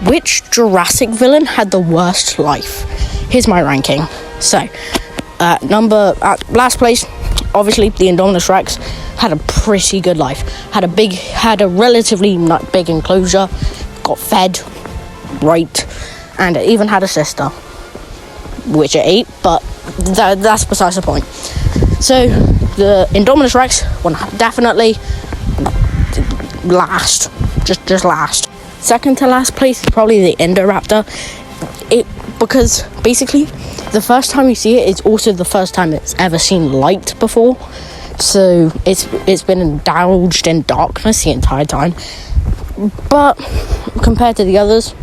which Jurassic villain had the worst life? Here's my ranking. So, at last place, obviously, the Indominus Rex had a pretty good life. Had a relatively big enclosure, got fed, right, and it even had a sister, which it ate, but that's besides the point. So, the Indominus Rex will definitely last, just last. Second to last place is probably the Indoraptor. Because basically, the first time you see it is also the first time it's ever seen light before. So it's been indulged in darkness the entire time. But compared to the others,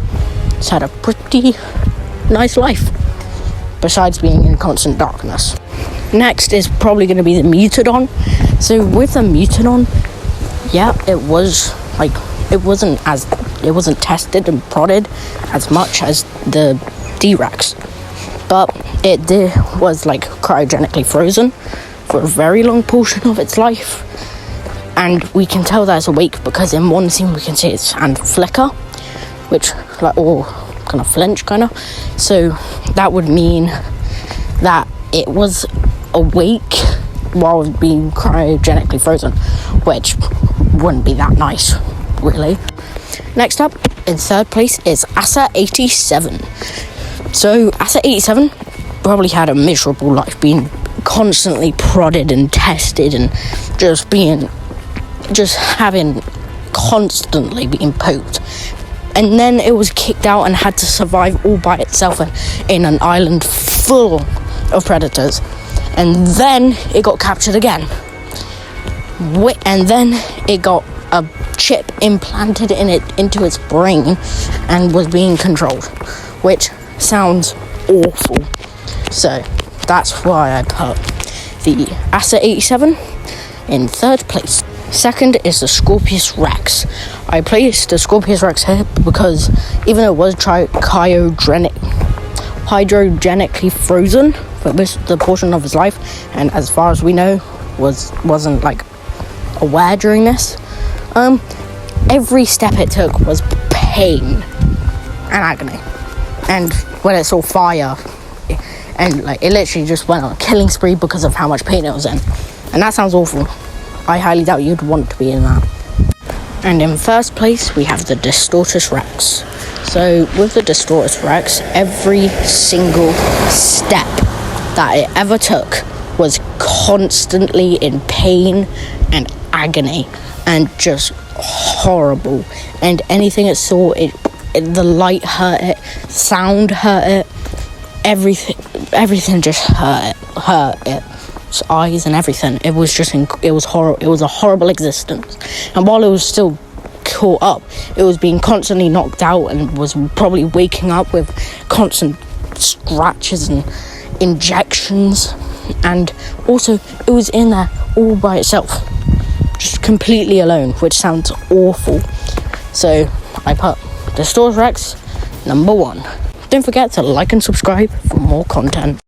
it's had a pretty nice life, besides being in constant darkness. Next is probably going to be the Mutodon. So with the Mutodon, yeah, it wasn't tested and prodded as much as the D-Rex, but it was cryogenically frozen for a very long portion of its life, and we can tell that it's awake because in one scene we can see its hand flicker, which or kind of flinch so that would mean that it was awake while being cryogenically frozen, which wouldn't be that nice, really. Next up, in third place, is Asa 87. So, Asa 87 probably had a miserable life, being constantly prodded and tested and having constantly being poked. And then it was kicked out and had to survive all by itself in an island full of predators. And then it got captured again. And then it got a chip implanted into its brain and was being controlled, which sounds awful. So that's why I put the Asa 87 in third place. Second is the Scorpius Rex. I placed the Scorpius Rex here because even though it was hydrogenically frozen for the portion of its life, and as far as we know wasn't aware during this, every step it took was pain and agony. And when it saw fire, and it literally just went on a killing spree because of how much pain it was in. And that sounds awful. I highly doubt you'd want to be in that. And in first place, we have the Distortus Rex. So with the Distortus Rex, every single step that it ever took was constantly in pain and agony and just horrible. And anything it saw, the light hurt it, sound hurt it, everything just hurt it. Its eyes and everything. It was horrible. It was a horrible existence. And while it was still caught up, it was being constantly knocked out and was probably waking up with constant scratches and injections. And also, it was in there all by itself, just completely alone, which sounds awful. So I put the Distortus Rex number 1. Don't forget to like and subscribe for more content.